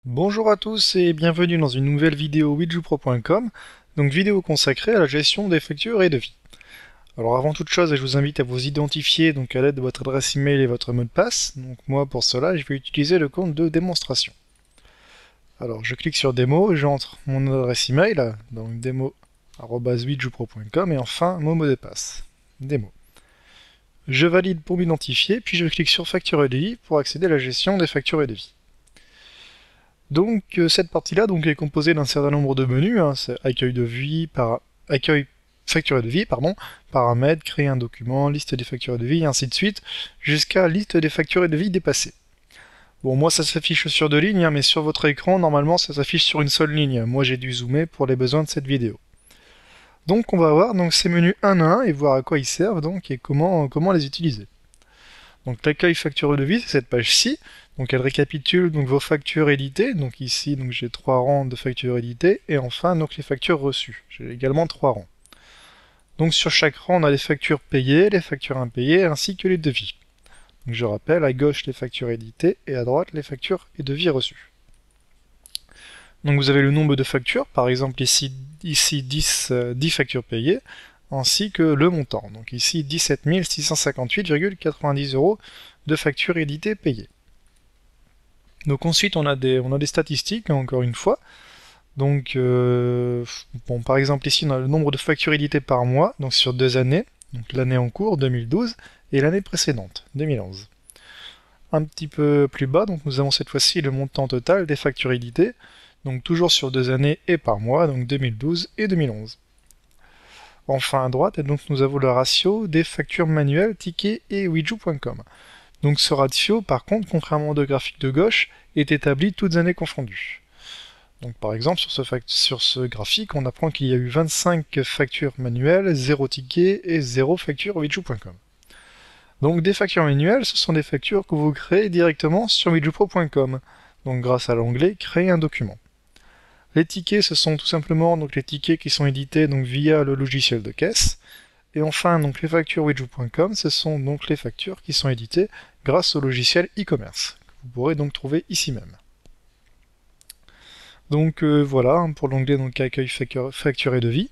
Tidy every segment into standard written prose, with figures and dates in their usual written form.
Bonjour à tous et bienvenue dans une nouvelle vidéo widjoupro.com, donc vidéo consacrée à la gestion des factures et devis. Alors avant toute chose, je vous invite à vous identifier donc à l'aide de votre adresse email et votre mot de passe. Donc moi pour cela, je vais utiliser le compte de démonstration. Alors je clique sur démo, j'entre mon adresse email, donc démo@widjoupro.com et enfin mon mot de passe, démo. Je valide pour m'identifier, puis je clique sur facture et devis pour accéder à la gestion des factures et devis. Donc cette partie-là est composée d'un certain nombre de menus, c'est accueil facture et devis, paramètres, créer un document, liste des factures et devis, et ainsi de suite, jusqu'à liste des factures et devis dépassées. Bon, moi ça s'affiche sur 2 lignes, mais sur votre écran, normalement ça s'affiche sur une seule ligne. Moi j'ai dû zoomer pour les besoins de cette vidéo. Donc on va voir ces menus un à un et voir à quoi ils servent et comment les utiliser. Donc l'accueil facture et devis, c'est cette page-ci. Donc elle récapitule vos factures éditées. Donc ici j'ai 3 rangs de factures éditées et enfin les factures reçues. J'ai également 3 rangs. Donc sur chaque rang on a les factures payées, les factures impayées ainsi que les devis. Donc je rappelle, à gauche les factures éditées et à droite les factures et devis reçus. Donc vous avez le nombre de factures, par exemple ici 10 factures payées, ainsi que le montant. Donc ici 17 658,90 € de factures éditées payées. Donc ensuite on a des statistiques, encore une fois. Donc bon, par exemple ici on a le nombre de factures éditées par mois, donc sur 2 années, donc l'année en cours 2012 et l'année précédente 2011. Un petit peu plus bas, donc nous avons cette fois-ci le montant total des factures éditées, donc toujours sur 2 années et par mois, donc 2012 et 2011. Enfin à droite, donc nous avons le ratio des factures manuelles, tickets et widjou.com. Donc ce ratio, par contre, contrairement au graphique de gauche, est établi toutes années confondues. Donc par exemple, sur ce graphique, on apprend qu'il y a eu 25 factures manuelles, 0 ticket et 0 facture widjou.com. Donc des factures manuelles, ce sont des factures que vous créez directement sur widjoupro.com, donc grâce à l'onglet Créer un document. Les tickets, ce sont tout simplement les tickets qui sont édités via le logiciel de caisse. Et enfin, les factures widjou.com, ce sont les factures qui sont éditées grâce au logiciel e-commerce, que vous pourrez trouver ici même. Donc voilà pour l'onglet accueil facture et devis.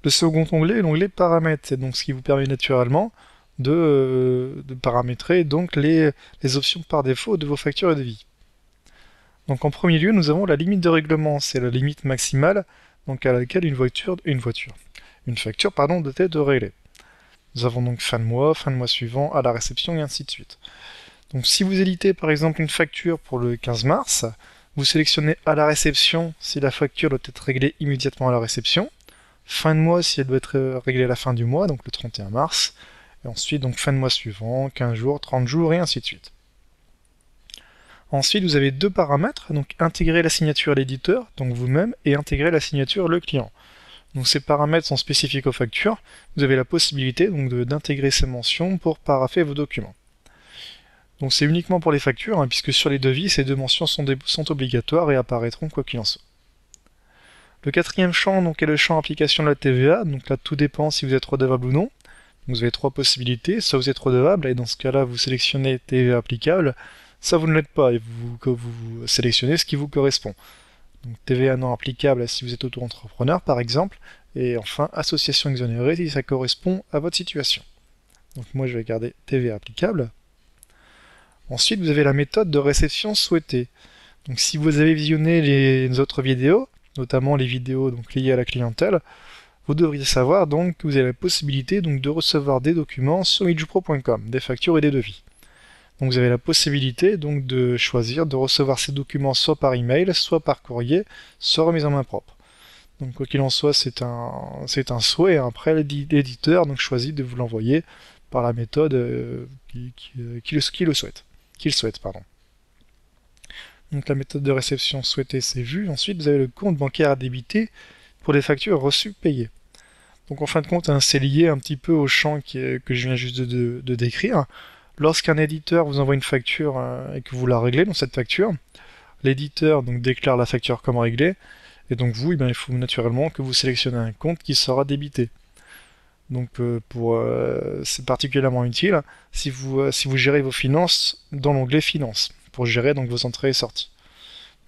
Le second onglet est l'onglet paramètres, c'est ce qui vous permet naturellement de paramétrer les options par défaut de vos factures et devis. Donc en premier lieu, nous avons la limite de règlement, c'est la limite maximale à laquelle une facture doit être réglée. Nous avons fin de mois suivant, à la réception et ainsi de suite. Donc si vous éditez par exemple une facture pour le 15 mars, vous sélectionnez à la réception si la facture doit être réglée immédiatement à la réception, fin de mois si elle doit être réglée à la fin du mois, donc le 31 mars, et ensuite fin de mois suivant, 15 jours, 30 jours et ainsi de suite. Ensuite, vous avez 2 paramètres, donc intégrer la signature à l'éditeur, donc vous-même, et intégrer la signature le client. Donc ces paramètres sont spécifiques aux factures. Vous avez la possibilité d'intégrer ces mentions pour parapher vos documents. Donc c'est uniquement pour les factures, puisque sur les devis, ces 2 mentions sont obligatoires et apparaîtront quoi qu'il en soit. Le quatrième champ est le champ application de la TVA. Donc là, tout dépend si vous êtes redevable ou non. Vous avez 3 possibilités. Soit vous êtes redevable, et dans ce cas-là, vous sélectionnez TVA applicable. Ça vous ne l'êtes pas, et vous sélectionnez ce qui vous correspond. Donc TVA non applicable si vous êtes auto-entrepreneur par exemple, et enfin association exonérée si ça correspond à votre situation. Donc moi je vais garder TVA applicable. Ensuite vous avez la méthode de réception souhaitée. Donc si vous avez visionné les autres vidéos, notamment les vidéos liées à la clientèle, vous devriez savoir que vous avez la possibilité de recevoir des documents sur widjoupro.com, des factures et des devis. Donc vous avez la possibilité de choisir de recevoir ces documents soit par email, soit par courrier, soit remise en main propre. Donc quoi qu'il en soit, c'est un souhait, et après l'éditeur choisit de vous l'envoyer par la méthode qu'il souhaite. Donc la méthode de réception souhaitée, c'est vu. Ensuite, vous avez le compte bancaire à débiter pour les factures reçues payées. Donc en fin de compte, c'est lié un petit peu au champ que je viens juste de décrire. Lorsqu'un éditeur vous envoie une facture et que vous la réglez dans cette facture, l'éditeur déclare la facture comme réglée, et donc vous, il faut naturellement que vous sélectionnez un compte qui sera débité. Donc c'est particulièrement utile si vous gérez vos finances dans l'onglet Finances, pour gérer vos entrées et sorties.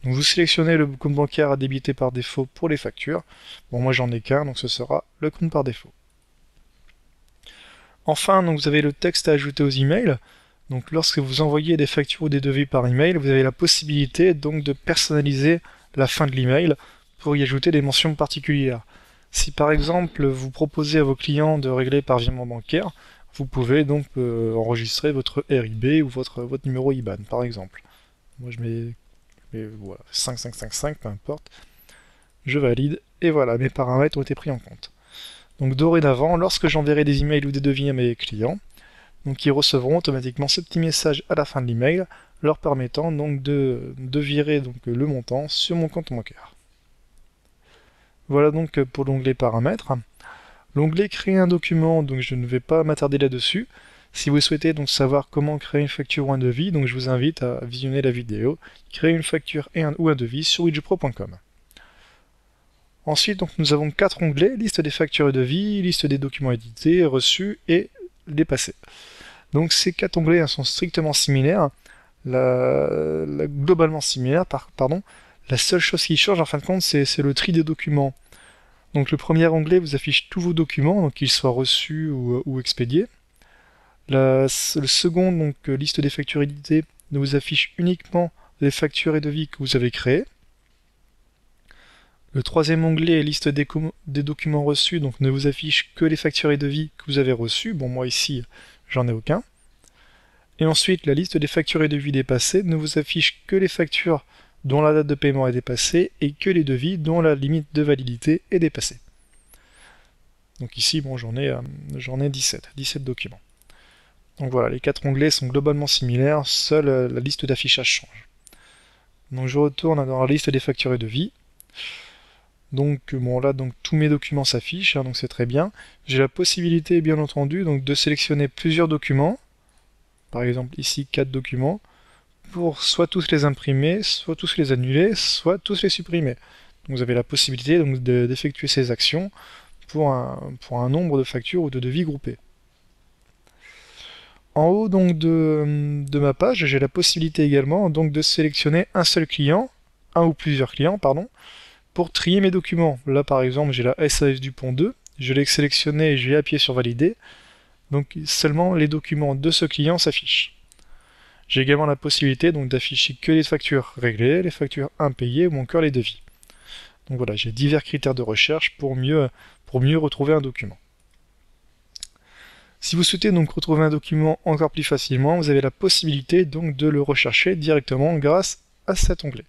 Donc vous sélectionnez le compte bancaire à débiter par défaut pour les factures. Bon, moi j'en ai qu'un, donc ce sera le compte par défaut. Enfin, donc vous avez le texte à ajouter aux emails. Donc lorsque vous envoyez des factures ou des devis par email, vous avez la possibilité donc de personnaliser la fin de l'email pour y ajouter des mentions particulières. Si par exemple vous proposez à vos clients de régler par virement bancaire, vous pouvez donc enregistrer votre RIB ou votre numéro IBAN par exemple. Moi je mets voilà, 5555, peu importe. Je valide et voilà, mes paramètres ont été pris en compte. Donc dorénavant, lorsque j'enverrai des emails ou des devis à mes clients, donc ils recevront automatiquement ce petit message à la fin de l'email, leur permettant donc de virer donc le montant sur mon compte bancaire. Voilà donc pour l'onglet paramètres. L'onglet créer un document, donc je ne vais pas m'attarder là-dessus. Si vous souhaitez donc savoir comment créer une facture ou un devis, donc je vous invite à visionner la vidéo créer une facture ou un devis sur widgetpro.com. Ensuite, donc, nous avons 4 onglets, liste des factures et devis, liste des documents édités, reçus et les passés. Donc ces 4 onglets sont strictement similaires, globalement similaires, pardon. La seule chose qui change en fin de compte, c'est le tri des documents. Donc le premier onglet vous affiche tous vos documents, donc qu'ils soient reçus ou expédiés. Le second, donc liste des factures éditées, vous affiche uniquement les factures et devis que vous avez créés. Le troisième onglet, liste des documents reçus, donc ne vous affiche que les factures et devis que vous avez reçus. Bon, moi ici, j'en ai aucun. Et ensuite, la liste des factures et devis dépassés ne vous affiche que les factures dont la date de paiement est dépassée et que les devis dont la limite de validité est dépassée. Donc ici, bon, j'en ai 17 documents. Donc voilà, les 4 onglets sont globalement similaires, seule la liste d'affichage change. Donc je retourne dans la liste des factures et devis. Donc bon là donc tous mes documents s'affichent, hein, donc c'est très bien. J'ai la possibilité bien entendu donc de sélectionner plusieurs documents, par exemple ici 4 documents, pour soit tous les imprimer, soit tous les annuler, soit tous les supprimer. Donc vous avez la possibilité donc d'effectuer ces actions pour un nombre de factures ou de devis groupés. En haut donc de ma page, j'ai la possibilité également donc de sélectionner un seul client, un ou plusieurs clients, pardon, pour trier mes documents. Là par exemple j'ai la SAS du pont 2, je l'ai sélectionné et je vais appuyer sur valider. Donc seulement les documents de ce client s'affichent. J'ai également la possibilité donc d'afficher que les factures réglées, les factures impayées ou encore les devis. Donc voilà, j'ai divers critères de recherche pour mieux retrouver un document. Si vous souhaitez donc retrouver un document encore plus facilement, vous avez la possibilité donc de le rechercher directement grâce à cet onglet.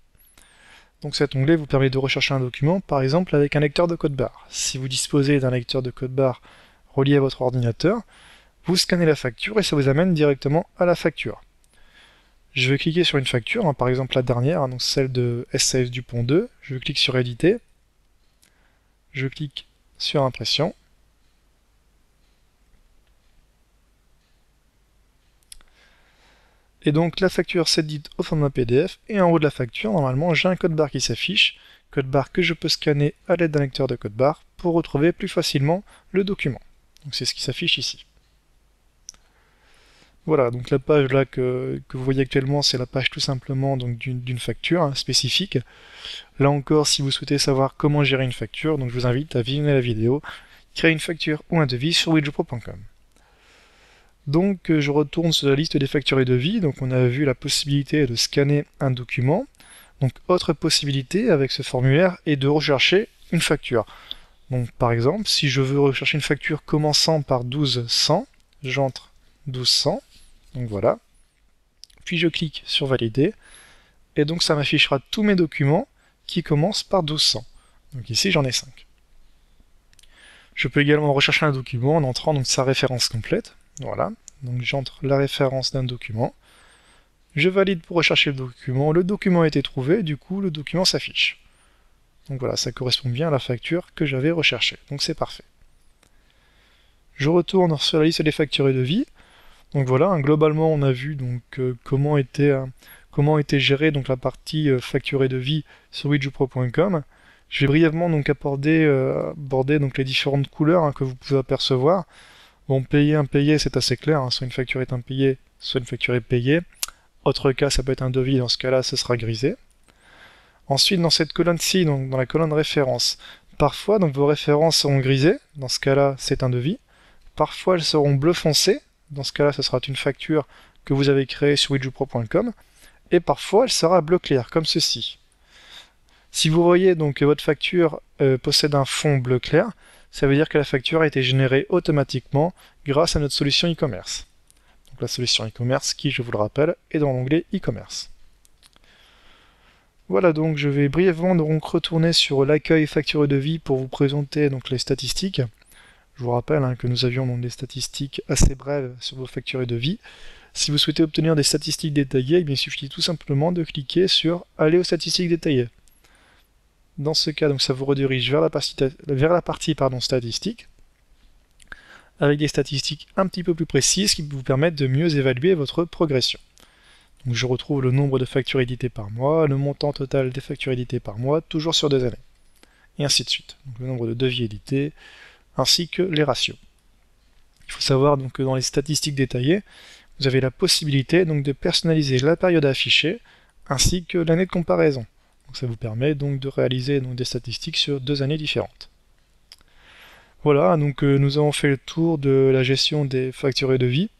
Donc cet onglet vous permet de rechercher un document, par exemple avec un lecteur de code barre. Si vous disposez d'un lecteur de code barre relié à votre ordinateur, vous scannez la facture et ça vous amène directement à la facture. Je vais cliquer sur une facture, hein, par exemple la dernière, hein, donc celle de SAS du pont 2, je clique sur éditer, je clique sur impression, et donc la facture s'édite au format PDF, et en haut de la facture, normalement, j'ai un code barre qui s'affiche, code barre que je peux scanner à l'aide d'un lecteur de code barre pour retrouver plus facilement le document. Donc c'est ce qui s'affiche ici. Voilà, donc la page là que vous voyez actuellement, c'est la page tout simplement d'une facture hein, spécifique. Là encore, si vous souhaitez savoir comment gérer une facture, donc je vous invite à visionner la vidéo, créer une facture ou un devis sur widgetpro.com. Donc je retourne sur la liste des factures et devis, donc on a vu la possibilité de scanner un document. Donc autre possibilité avec ce formulaire est de rechercher une facture. Donc par exemple, si je veux rechercher une facture commençant par 1200, j'entre 1200, donc voilà. Puis je clique sur valider, et donc ça m'affichera tous mes documents qui commencent par 1200. Donc ici j'en ai 5. Je peux également rechercher un document en entrant donc sa référence complète. Voilà, donc j'entre la référence d'un document. Je valide pour rechercher le document a été trouvé, du coup le document s'affiche. Donc voilà, ça correspond bien à la facture que j'avais recherchée, donc c'est parfait. Je retourne sur la liste des factures et devis. Donc voilà, hein, globalement on a vu donc, comment était gérée donc, la partie facture et devis sur widgetpro.com. Je vais brièvement donc aborder donc, les différentes couleurs hein, que vous pouvez apercevoir. Bon, payer, impayé, c'est assez clair, hein, soit une facture est impayée, soit une facture est payée. Autre cas, ça peut être un devis, dans ce cas-là, ce sera grisé. Ensuite, dans cette colonne-ci, donc dans la colonne référence, parfois donc vos références seront grisées, dans ce cas-là c'est un devis. Parfois elles seront bleu foncé, dans ce cas-là ce sera une facture que vous avez créée sur widjoupro.com. Et parfois elle sera bleu clair, comme ceci. Si vous voyez donc que votre facture possède un fond bleu clair, ça veut dire que la facture a été générée automatiquement grâce à notre solution e-commerce. Donc la solution e-commerce qui, je vous le rappelle, est dans l'onglet e-commerce. Voilà, donc je vais brièvement donc retourner sur l'accueil facture et devis pour vous présenter donc les statistiques. Je vous rappelle que nous avions donc des statistiques assez brèves sur vos factures et devis. Si vous souhaitez obtenir des statistiques détaillées, il suffit tout simplement de cliquer sur Aller aux statistiques détaillées. Dans ce cas, donc, ça vous redirige vers la partie statistique, avec des statistiques un petit peu plus précises qui vous permettent de mieux évaluer votre progression. Donc, je retrouve le nombre de factures éditées par mois, le montant total des factures éditées par mois, toujours sur 2 années, et ainsi de suite. Donc, le nombre de devis édités, ainsi que les ratios. Il faut savoir donc, que dans les statistiques détaillées, vous avez la possibilité donc, de personnaliser la période affichée, ainsi que l'année de comparaison. Donc ça vous permet donc de réaliser donc des statistiques sur 2 années différentes. Voilà, donc nous avons fait le tour de la gestion des factures et devis.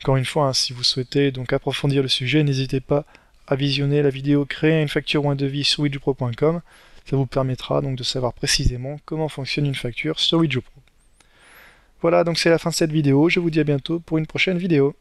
Encore une fois, si vous souhaitez donc approfondir le sujet, n'hésitez pas à visionner la vidéo Créer une facture ou un devis sur widjoupro.com. Ça vous permettra donc de savoir précisément comment fonctionne une facture sur widjoupro. Voilà, donc c'est la fin de cette vidéo. Je vous dis à bientôt pour une prochaine vidéo.